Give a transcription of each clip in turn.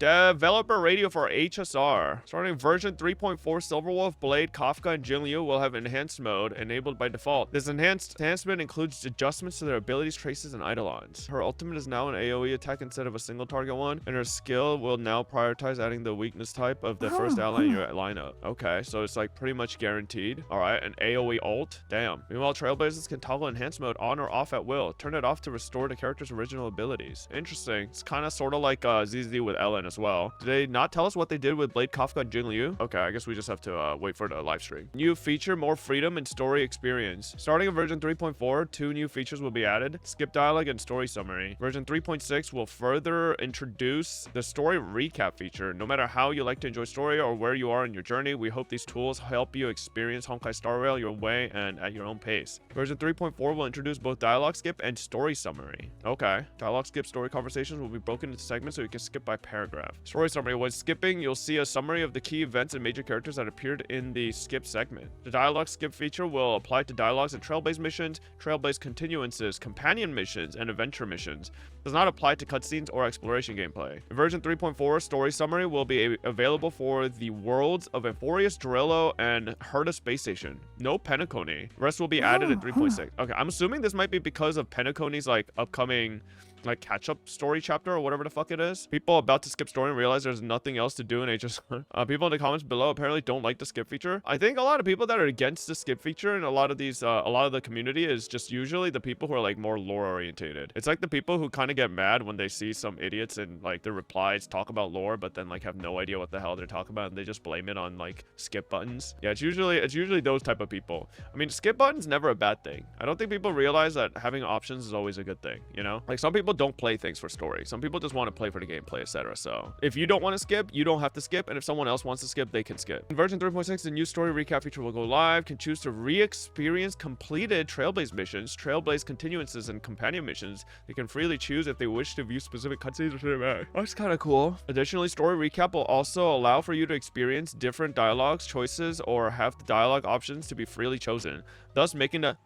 Developer radio for HSR. Starting version 3.4, Silverwolf, Blade, Kafka, and Jinliu will have enhanced mode enabled by default. This enhancement includes adjustments to their abilities, traces, and eidolons. Her ultimate is now an AoE attack instead of a single target one, and her skill will now prioritize adding the weakness type of the first ally in your lineup. Okay, so it's like pretty much guaranteed. All right, an AoE ult. Damn. Meanwhile, Trailblazers can toggle enhanced mode on or off at will. Turn it off to restore the character's original abilities. Interesting. It's kind of sort of like ZZ with Ellen as well. Did they not tell us what they did with Blade, Kafka, and Jinliu? Okay, I guess we just have to wait for the live stream. New feature, more freedom and story experience. Starting in version 3.4, 2 new features will be added. Skip dialogue and story summary. Version 3.6 will further introduce the story recap feature. No matter how you like to enjoy story or where you are in your journey, we hope these tools help you experience Honkai Star Rail your way and at your own pace. Version 3.4 will introduce both dialogue skip and story summary. Okay. Dialogue skip story conversations will be broken into segments so you can skip by paragraph. Story summary. When skipping, you'll see a summary of the key events and major characters that appeared in the skip segment. The dialogue skip feature will apply to dialogues and Trailblaze missions, Trailblaze continuances, companion missions, and adventure missions. It does not apply to cutscenes or exploration gameplay. In version 3.4, story summary will be available for the worlds of Amphorius, Dorello, and Herta Space Station. No Penacony. The rest will be added in 3.6. Okay, I'm assuming this might be because of Penacony's like upcoming like catch-up story chapter or whatever the fuck it is. People about to skip story and realize there's nothing else to do in HSR. People in the comments below apparently don't like the skip feature. I think a lot of people that are against the skip feature and a lot of these a lot of the community is just usually the people who are like more lore orientated. It's like the people who kind of get mad when they see some idiots and like their replies talk about lore but then like have no idea what the hell they're talking about and they just blame it on like skip buttons. Yeah, it's usually those type of people. I mean, skip buttons never a bad thing. I don't think people realize that having options is always a good thing, you know? Like some people don't play things for story. Some people just want to play for the gameplay, etc. So if you don't want to skip, you don't have to skip, and if someone else wants to skip, they can skip. In version 3.6, the new story recap feature will go live. Can choose to re-experience completed Trailblaze missions, Trailblaze continuances, and companion missions. They can freely choose if they wish to view specific cutscenes or cinematic. That's kind of cool. Additionally, story recap will also allow for you to experience different dialogues, choices, or have the dialogue options to be freely chosen, thus making the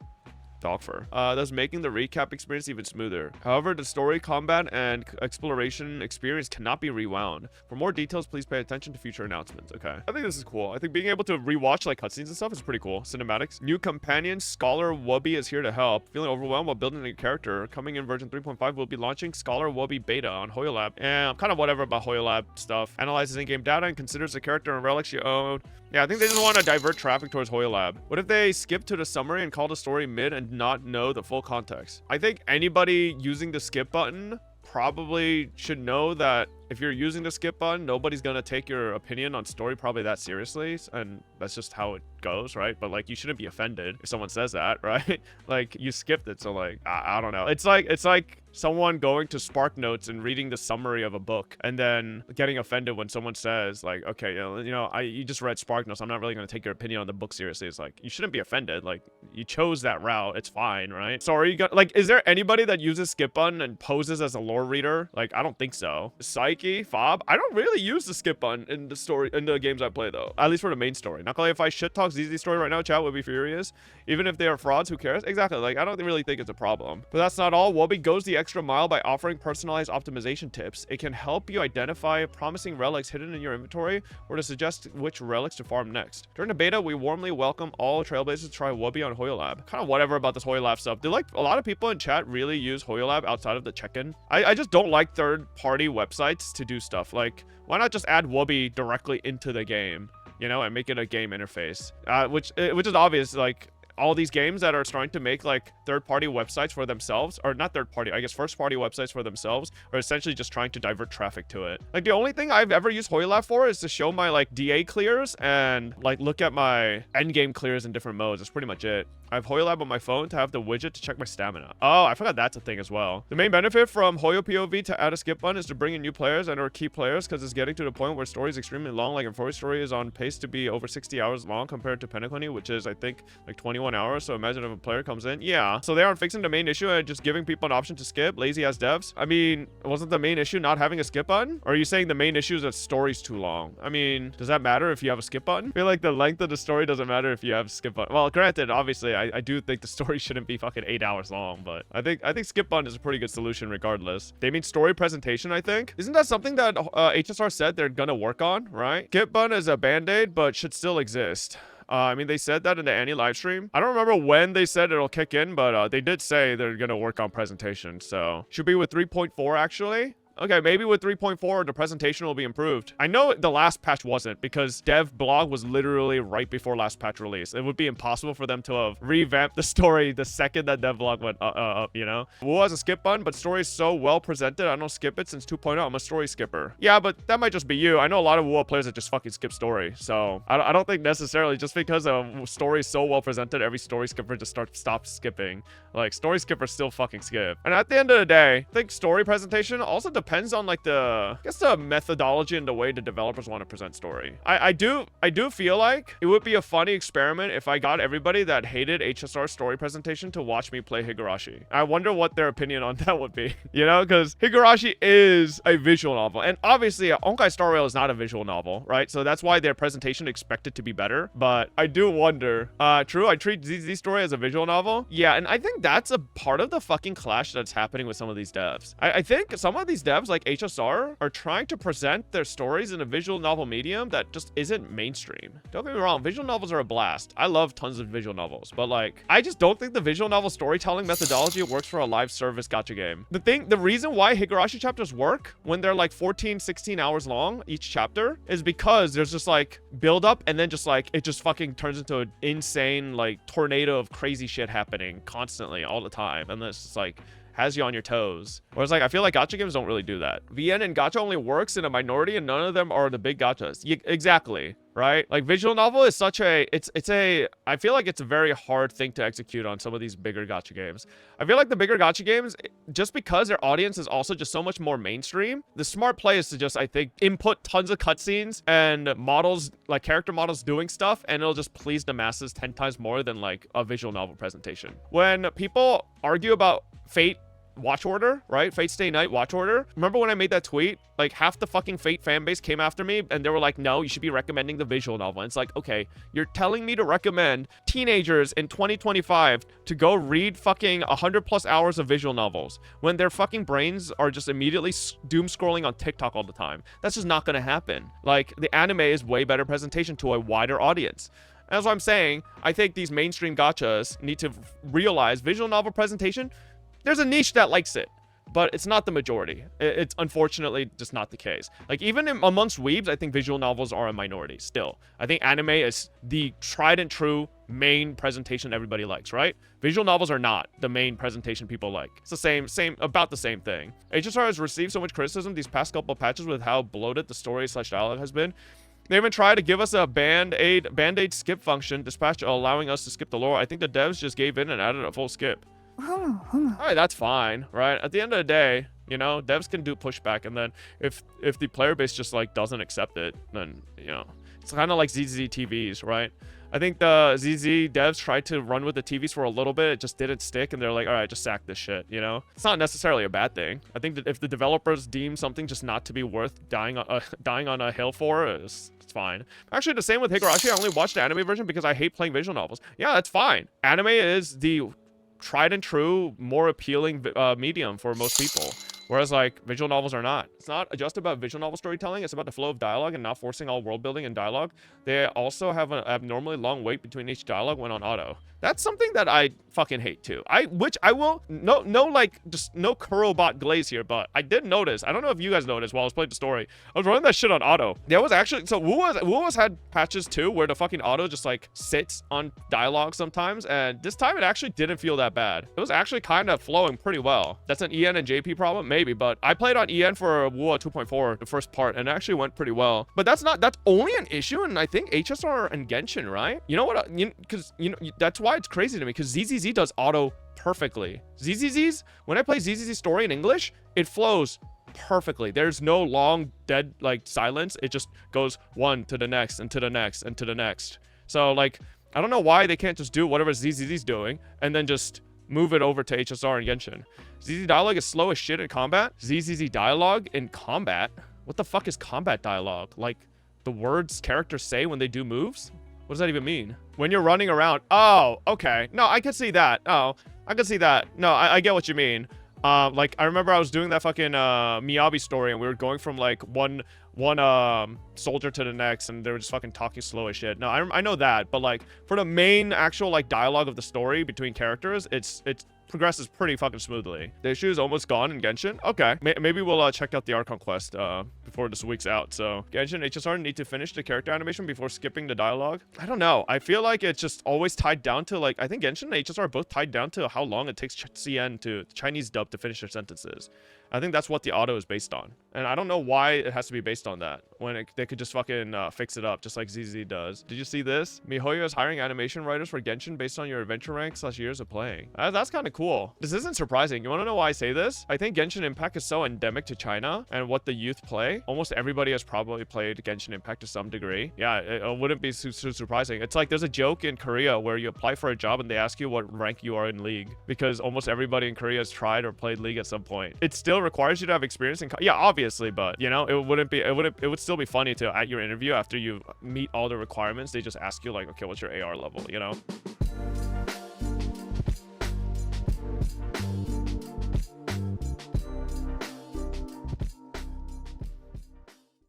thus making the recap experience even smoother. However, the story, combat, and exploration experience cannot be rewound. For more details, please pay attention to future announcements. Okay, I think this is cool. I think being able to rewatch like cutscenes and stuff is pretty cool. Cinematics. New companion, Scholar Wubby, is here to help. Feeling overwhelmed while building a character? Coming in version 3.5, we'll be launching Scholar Wubby Beta on Hoyo Lab. And I'm kind of whatever about Hoyo Lab stuff. Analyzes in-game data and considers the character and relics you own. Yeah, I think they just want to divert traffic towards Hoyo Lab. What if they skip to the summary and call the story mid and not know the full context? I think anybody using the skip button probably should know that if you're using the skip button, nobody's gonna take your opinion on story probably that seriously, and that's just how it goes, right? But like, you shouldn't be offended if someone says that, right? Like, you skipped it, so like, I don't know. It's like someone going to Spark Notes and reading the summary of a book and then getting offended when someone says like, okay, you just read Spark Notes, I'm not really gonna take your opinion on the book seriously. It's like, you shouldn't be offended. Like, you chose that route, it's fine, right? So are you gonna, like, is there anybody that uses skip button and poses as a lore reader? Like, I don't think so. Psyche, Fob, I don't really use the skip button in the story, in the games I play though, at least for the main story. Not gonna lie, if I shit talk ZZ story right now, chat would be furious. Even if they are frauds, who cares? Exactly, like, I don't really think it's a problem. But that's not all. Wubby goes the extra mile by offering personalized optimization tips. It can help you identify promising relics hidden in your inventory or to suggest which relics to farm next. During the beta, we warmly welcome all Trailblazers to try Wubby on Hoyo Lab. Kind of whatever about this Hoyo Lab stuff. Do like a lot of people in chat really use Hoyo Lab outside of the check-in? I just don't like third-party websites to do stuff. Like, why not just add Wubby directly into the game, you know, and make it a game interface? Which is obvious. Like, all these games that are starting to make like third-party websites for themselves, or not third-party, I guess first-party websites for themselves, are essentially just trying to divert traffic to it. Like, the only thing I've ever used Hoyo Lab for is to show my like DA clears and like look at my endgame clears in different modes. That's pretty much it. I have Hoyo Lab on my phone to have the widget to check my stamina. Oh, I forgot that's a thing as well. The main benefit from Hoyo POV to add a skip button is to bring in new players and or key players, because it's getting to the point where story is extremely long. Like, Enforced story is on pace to be over 60 hours long compared to Penacony, which is I think like 21 hours. So imagine if a player comes in. Yeah, so they aren't fixing the main issue and just giving people an option to skip. Lazy ass devs. I mean, wasn't the main issue not having a skip button? Or are you saying the main issue is that story's too long? I mean, does that matter if you have a skip button? I feel like the length of the story doesn't matter if you have a skip button. Well, granted, obviously I do think the story shouldn't be fucking 8 hours long, but I think skip button is a pretty good solution regardless. They mean story presentation, I think. Isn't that something that HSR said they're gonna work on, right? Skip button is a band-aid, but should still exist. I mean, they said that in the Annie livestream. I don't remember when they said it'll kick in, but they did say they're gonna work on presentation, so should be with 3.4 actually. Okay, maybe with 3.4, the presentation will be improved. I know the last patch wasn't, because dev blog was literally right before last patch release. It would be impossible for them to have revamped the story the second that dev blog went up, you know? Wu has a skip button, but story is so well presented, I don't skip it since 2.0. I'm a story skipper. Yeah, but that might just be you. I know a lot of Wu players that just fucking skip story, so I don't think necessarily just because a story is so well presented, every story skipper just stops skipping. Like, story skippers still fucking skip. And at the end of the day, I think story presentation also depends on like I guess the methodology and the way the developers want to present story. I do feel like it would be a funny experiment if I got everybody that hated HSR story presentation to watch me play Higurashi. I wonder what their opinion on that would be, you know, because Higurashi is a visual novel, and obviously Honkai Star Rail is not a visual novel, right? So that's why their presentation expected to be better. But I do wonder. True, I treat ZZ story as a visual novel. Yeah, and I think that's a part of the fucking clash that's happening with some of these devs. I think some of these devs like HSR are trying to present their stories in a visual novel medium that just isn't mainstream. Don't get me wrong, visual novels are a blast. I love tons of visual novels, but like, I just don't think the visual novel storytelling methodology works for a live service gacha game. The reason why Higurashi chapters work when they're like 14, 16 hours long each chapter is because there's just like build up, and then just like, it just fucking turns into an insane like tornado of crazy shit happening constantly all the time. And it's just like, has you on your toes. Whereas like, I feel like gacha games don't really do that. VN and gacha only works in a minority, and none of them are the big gachas. Exactly, right? Like visual novel is such a, I feel like it's a very hard thing to execute on some of these bigger gacha games. I feel like the bigger gacha games, just because their audience is also just so much more mainstream, the smart play is to just, I think, input tons of cutscenes and models, like character models doing stuff, and it'll just please the masses 10 times more than like a visual novel presentation. When people argue about Fate Watch Order, right? Fate Stay Night Watch Order. Remember when I made that tweet? Like half the fucking Fate fan base came after me, and they were like, no, you should be recommending the visual novel. And it's like, okay, you're telling me to recommend teenagers in 2025 to go read fucking 100+ hours of visual novels when their fucking brains are just immediately doom scrolling on TikTok all the time. That's just not gonna happen. Like, the anime is way better presentation to a wider audience. That's what I'm saying. I think these mainstream gachas need to realize visual novel presentation, there's a niche that likes it, but it's not the majority. It's unfortunately just not the case. Like, even amongst weebs, I think visual novels are a minority still. I think anime is the tried and true main presentation everybody likes, right? Visual novels are not the main presentation people like. It's the about the same thing. HSR has received so much criticism these past couple of patches with how bloated the story/dialogue has been. They even tried to give us a band-aid skip function, dispatch allowing us to skip the lore. I think the devs just gave in and added a full skip. Alright, that's fine, right? At the end of the day, you know, devs can do pushback, and then if the player base just like doesn't accept it, then, you know, it's kind of like ZZ TVs, right? I think the ZZ devs tried to run with the TVs for a little bit, it just didn't stick, and they're like, all right, just sack this shit, you know? It's not necessarily a bad thing. I think that if the developers deem something just not to be worth dying on a hill for, it's fine. Actually, the same with Higurashi. I only watched the anime version because I hate playing visual novels. Yeah, that's fine. Anime is the tried and true, more appealing medium for most people. Whereas, like, visual novels are not. It's not just about visual novel storytelling. It's about the flow of dialogue and not forcing all world building and dialogue. They also have an abnormally long wait between each dialogue when on auto. That's something that I fucking hate too. Which I will, just no Kurobot glaze here, but I did notice, I don't know if you guys noticed while I was playing the story, I was running that shit on auto. There was actually, so Wu had patches too, where the fucking auto just like sits on dialogue sometimes, and this time it actually didn't feel that bad. It was actually kind of flowing pretty well. That's an EN and JP problem, maybe, but I played on EN for Wu 2.4, the first part, and it actually went pretty well. But that's only an issue, and I think HSR and Genshin, right? You know what, because, you know, that's why it's crazy to me, because ZZZ does auto perfectly. ZZZ's, when I play ZZZ story in English, it flows perfectly. There's no long dead like silence. It just goes one to the next and to the next and to the next. So like, I don't know why they can't just do whatever ZZZ's doing and then just move it over to HSR and Genshin. ZZ dialogue is slow as shit in combat. ZZZ dialogue in combat? What the fuck is combat dialogue? Like the words characters say when they do moves? What does that even mean? When you're running around. Oh, okay. No, I can see that. Oh, I can see that. No, I get what you mean. Like, I remember I was doing that fucking, Miyabi story, and we were going from, like, one soldier to the next, and they were just fucking talking slow as shit. No, I know that, but, like, for the main actual, like, dialogue of the story between characters, it's progresses pretty fucking smoothly. The issue is almost gone in Genshin. Okay, maybe we'll check out the Archon quest before this week's out. So Genshin HSR need to finish the character animation before skipping the dialogue. I don't know. I feel like it's just always tied down to, like, I think Genshin and HSR are both tied down to how long it takes CN to Chinese dub to finish their sentences. I think that's what the auto is based on. And I don't know why it has to be based on that when they could just fucking fix it up just like ZZ does. Did you see this? MiHoYo is hiring animation writers for Genshin based on your adventure rank / years of playing. That's kind of cool. This isn't surprising. You want to know why I say this? I think Genshin Impact is so endemic to China and what the youth play. Almost everybody has probably played Genshin Impact to some degree. Yeah, it wouldn't be so surprising. It's like there's a joke in Korea where you apply for a job and they ask you what rank you are in League because almost everybody in Korea has tried or played League at some point. It still requires you to have experience in yeah, obviously, but you know, it would still be funny to at your interview after you meet all the requirements, they just ask you like, okay, what's your AR level, you know?